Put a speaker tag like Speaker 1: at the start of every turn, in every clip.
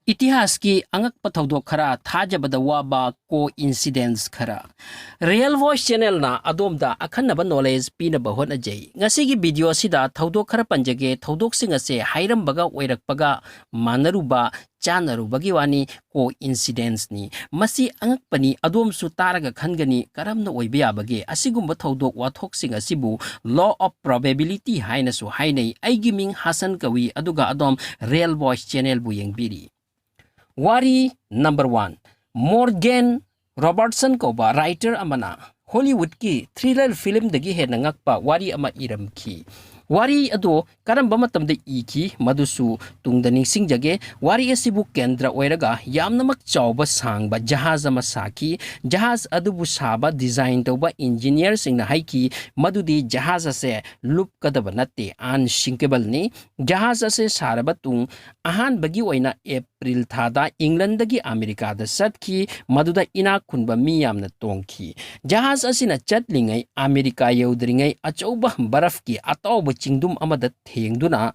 Speaker 1: Itihaski angakpa thaudok khara Thajabada waba coincidence khara Real Voice channel na adomda akhanaba knowledge pinaba honajai ngasigi video sida thaudok khara panjage thaudok singa se hairambaga oirakpaga manaruba chanarubagi wani coincidence ni masi angakpani adomsu taraga khangani karamna oiba yabage asigumba thaudok wathok singa sibu law of probability hainasu hainai aigi ming Hasan Kawi aduga adom Real Voice channel bu yengbiri Wari number 1 Morgan Robertson koba writer amana Hollywood ki thriller film dagi hena ngakpa wari ama iram ki wari ado karamba matamda iki madusu tungda ningsingjage wari asibu kendra oiraga yamnamak chawba sangba jahaz ama saki jahaz adubu saba design tawba engineer singna haiki madudi jahaz ase loop kadaba natte unsinkable ni jahaz ase saraba tung ahan bagi oina April thada England dagi America da satki maduda ina kunba mi yamna tongki jahaz asina chatlingai America yaudringai achauba baraf ki atawba chingdum amada thengduna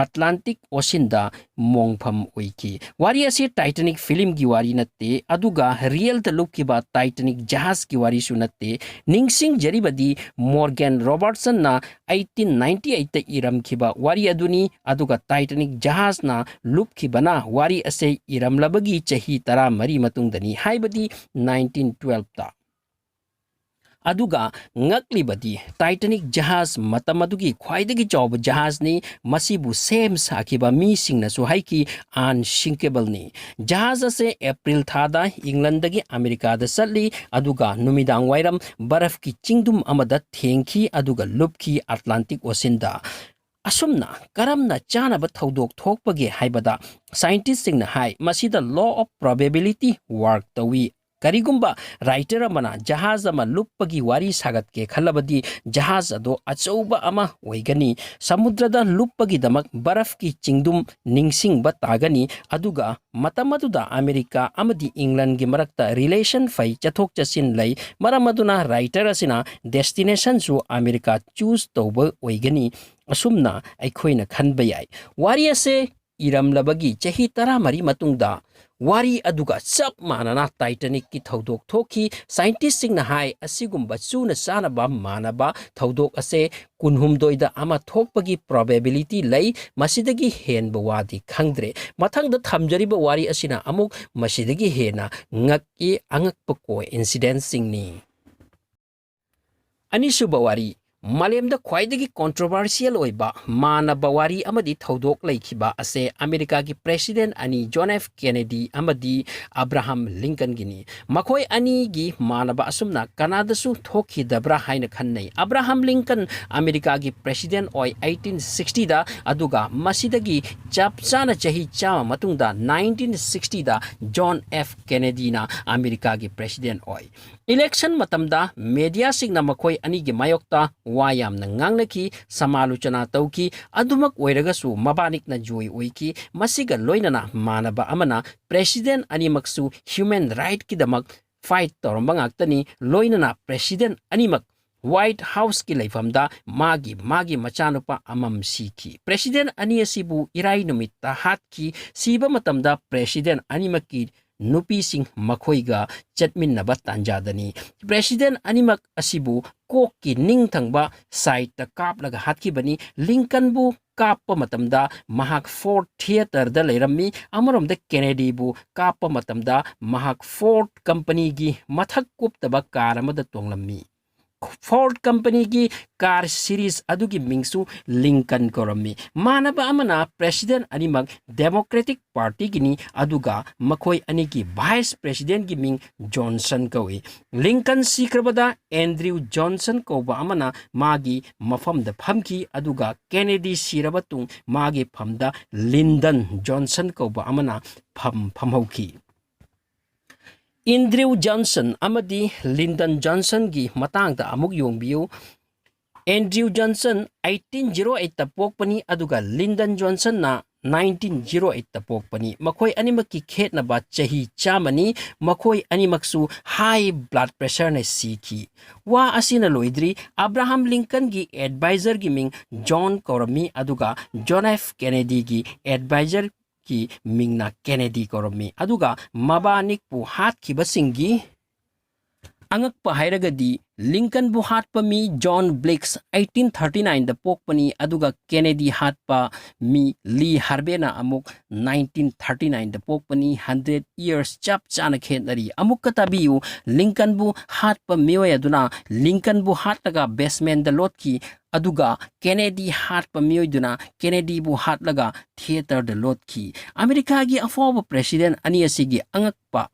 Speaker 1: Atlantic Ocean da mongpham oiki wari ase Titanic film gi wari natte aduga real da lukki ba Titanic jahaz gi wari su natte ningsing jaribadi Morgan Robertson na 1898 ta iram khiba wari aduni aduga Titanic jahaz na lukki bana wari ase iram labagi chahi tara mari matungdani haibadi 1912 ta aduga ngaklibadi Titanic jahaz matamadugi khwaidagi chawba jahaz ni masibu sem sakiba mi singna su haiki unsinkable ni jahaz ase April thada England dagi America da satli aduga numidang wairam baraf ki chingdum amada thengki aduga lupki Atlantic Ocean da asumna karamna chanaba thaudok thokpage haibada scientist singna hai masida law of probability work tawi karigumba writer amana jahaz ama luppagi wari sagat ke khalabadi jahaz ado achauba ama oigani samudrada luppagi damak baraf ki chingdum ningsing batagani aduga matamaduda America amadi England gi marakta relation fai chathok chasin lay maramaduna writer asina destination su America choose toba oigani asumna aikhoina khanba yai wari ase iram labagi chahi tara mari matungda wari aduga chap manana Titanic ki thaudok thoki scientist singna hai asigumba chuna sanaba manaba thaudok ase kunhumdoida ama thokpagi probability lay masidagi henba wadi khangdre mathangda thamjariba wari asina amuk masidagi hena ngaki angakpa coincidence singni anisuba wari Malemda khwaidagi controversial oiba manaba wari amadi thaudok laikhiba ase America gi president ani John F Kennedy amadi Abraham Lincoln gini makhoi ani gi manaba asumna Canada su thokhi dabra haina khannai Abraham Lincoln America gi president oi 1860 da aduga masidagi chapchana chahi chama matungda 1960 da John F Kennedy na America gi president oi election matamda media singna makhoi ani gi mayokta wayam na ngangnaki samaluchana tauki adumak oiragasu mabanik na joy oiki masiga loinana manaba amana president animaksu human right ki damak fight toromba ngaktani loinana president animak White House ki laifamda magi machanupa amam siki president ani asibu irai numita hatki siba matamda president animaki nupi sing makhoiga chatmin naba tanjadani president animak asibu kokki ningthangba site ta kaplaga hatki bani Lincoln bu kappa matamda mahak Ford Theater da leirammi amarom da Kennedy bu kappa matamda mahak Ford company gi mathak kup taba karamada tonglammi Ford company gi car series adugi mingsu Lincoln korami manaba amana president animak Democratic Party gini aduga makhoi anigi vice president gi ming Johnson kawi Lincoln sikrabada Andrew Johnson koba amana magi mafamda phamki aduga Kennedy sirabatung magi phamda Lyndon Johnson koba amana phamhauki Andrew Johnson amadi Lyndon Johnson gi matangda amuk yongbiu Andrew Johnson 1808 ta pokpani aduga Lyndon Johnson na 1908 ta pokpani makhoi animaki khetna ba chahi chamani makhoi animaksu high blood pressure na siki wa asina loidri Abraham Lincoln gi advisor gi ming John Cormi aduga John F Kennedy gi advisor की मिंगना Kennedy कौरमी अदुगा मबानिक Pu हातखिबसिंगी angakpa hairagadi Lincoln bu hatpa mi John Blix 1839 da pokpani aduga Kennedy hatpa mi Lee Harvey na amuk 1939 da pokpani 100 years chap chana khenari amuk katabiu Lincoln bu hatpa miwa aduna Lincoln bu hatlaga basement da lotki aduga Kennedy hatpa miwa duna Kennedy bu hatlaga theater da lotki America gi afoba president ani asigi angakpa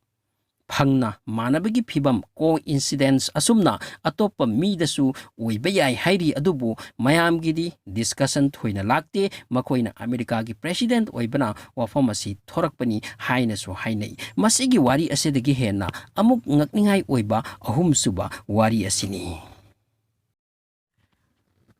Speaker 1: phangna manabagi phibam coincidence asumna atopa midasu oibeyai hairi adubu mayam gidi discussion thoina lakte makoina America gi president oibana wafamasi thorakpani haina so hainai masigi wari asedagi henna amuk ngakningai oiba ahum suba wari asini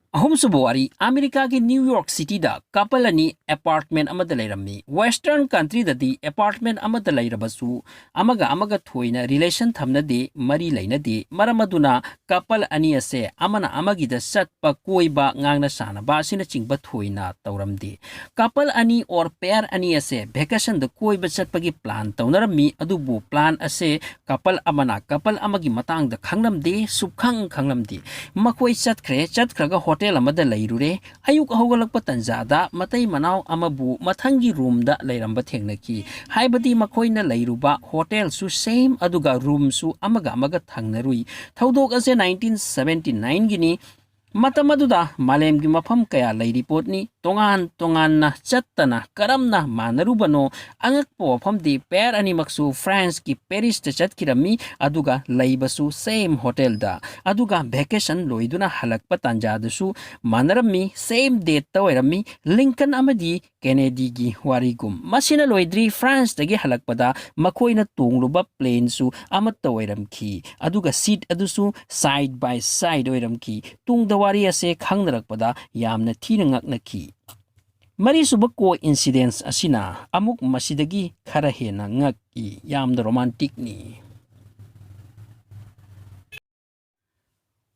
Speaker 1: ahum subawari America ki New York City da couple ani apartment amada leirami western country da di apartment amada leirabasu amaga thoina relation thamna de mari leina de maramaduna couple ani ase amana amagi da satpa koiba ngangna sana ba sina chingba thoina tawramdi couple ani or pair ani ase vacation da koiba satpagi plan tawnarami adubu plan ase couple amagi matang da khanglamde khanglamdi makoi chatkhraga hotel amada leirure ayuk ahogalakpa tanjada matai manau amabu mathangi room da leiramba thengnaki haibadi makoina leiruba hotel su same aduga room su amaga thangnarui thodok ase 1979 gini matamaduda malemgi mafam kaya leiri potni tongan na chattana karamna manarubano angakpo famdi pair ani maksu France ki Paris ta chatkirami aduga leibasu same hotel da aduga vacation loiduna halakpa tanjadasu manarami same date ta oirami Lincoln amadi Kennedy gi warigum masina loidri France dagi halakpada makoina tungluba plane su amatta oiramki aduga seat adusu side by side oiramki tungda wari ase khangnarakpada yamna thina ngaknaki mari suba coincidence asina amuk masidagi khara hena ngaki yamda romantic ni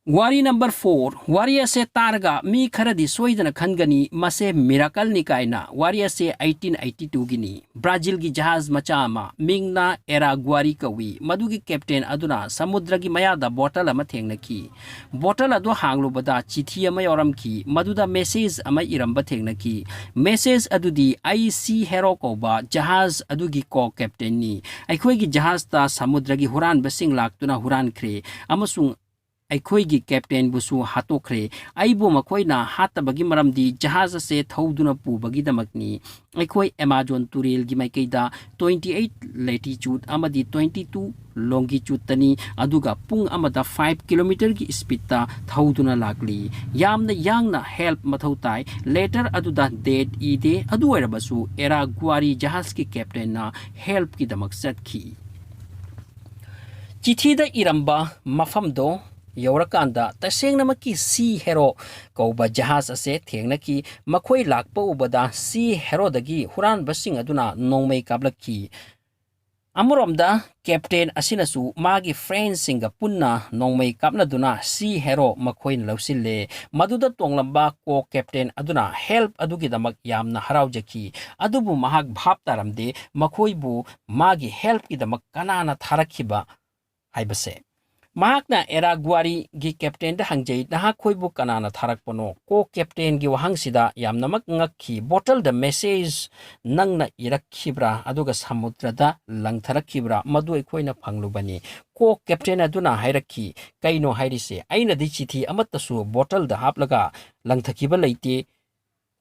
Speaker 1: wari number 4 wari ase targa mi kharadi soidana khangani mase miracle ni kaina wari ase 1882 gini Brazil gi jahaz machama mingna era gwari kawi madugi captain aduna samudra gi mayada bottle ama thengnaki bottle adu hanglubada chithi ama yoramki maduda message ama iramba thengnaki message adudi IC hero koba jahaz adugi ko captain ni aikhoi gi jahaz ta samudra gi huran basing laktuna huran khre amasung aikhoi captain busu hatokre aibo makoina hatabagi maramdi jahaza se thoduna pubagi damakni aikhoi Amazon turel gi maikeida 28 latitude amadi 22 longitude tani aduga pung amada 5 kilometer gi speed ta thoduna lakli yamna yangna help mathautai later aduda date ide adu erabasu era gwari jahaz ki captain na help ki damak satki chithida iramba mafamdo yaurakanda tasengnamakki sea hero kauba jahaz ase thengnaki makhoi lakpa ubada sea hero dagi huran basing aduna nongmei kablaki amuromda captain asinasu magi friends singa punna nongmei kapna duna sea hero makhoin lausille maduda tonglamba ko captain aduna help adugi damak yamna haraujaki adubu mahak bhap taramde makhoibu magi help ki damak kanana tharakhiba haibase mahakna era gwari gi captain da hangjei naha khoibu kanana tharakpono ko captain gi wahang sida yamnamak ngakhi bottle the message nangna irakhibra aduga samudra da langtharakhibra madu ekhoina phanglubani ko captain aduna hairakhi kaino hairise aina di chithi amattasu bottle da haplaga langthakiba leite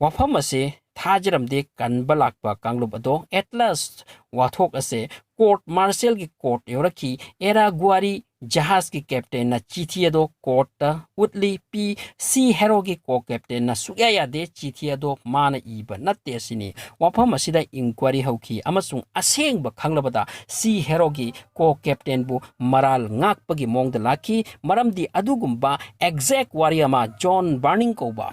Speaker 1: wafam ase thajaramde kanba lakpa kanglub ado at last wathok ase court martial gi court yoraki era gwari jahaz ki captain na chithi ado court ta utli p c hero gi ko captain na sugya ya de chithi ado mana iba natte sini wafam asida inquiry hauki amasung aseng ba khanglabada c hero gi ko captain bu maral ngakpa gi mongda laki maramdi adugumba exact warrior ma John Burning ko ba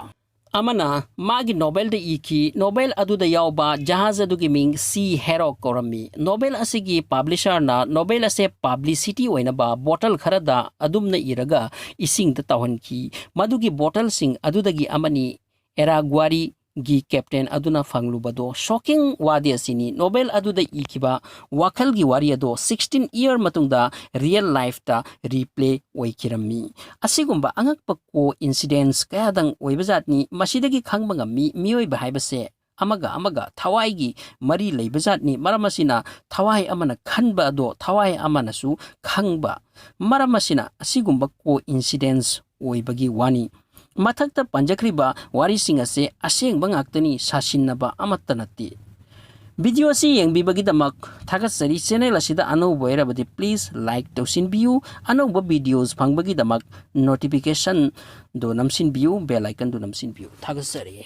Speaker 1: amana magi Nobel de iki Nobel aduda yawba jahaz adugi ming sea hero korami Nobel asigi publisher na Nobel ase publicity oina ba bottle kharada adumna iraga ising da tawhan ki madugi bottle sing adudagi amani era gwari gi captain aduna fanglubado shocking wadi asini Nobel aduda ikiba wakal gi wari ado 16 year matungda real life ta replay oikirami asigumba angakpa ko incidents kayadang oibazatni masidagi khangba ngami mioi bahaibase amaga thawai gi mari leibazatni maramasina thawai amana khanba ado thawai amana su khangba maramasina asigumba ko incidents oibagi wani mathakta panjakriba wari singase aseng bangaktani sasinaba amattanati video si yengbibagi damak thagasari channel asida anauba erabadi please like tausin view anauba videos phangbagi damak notification do namsin view bell icon do namsin view thagasari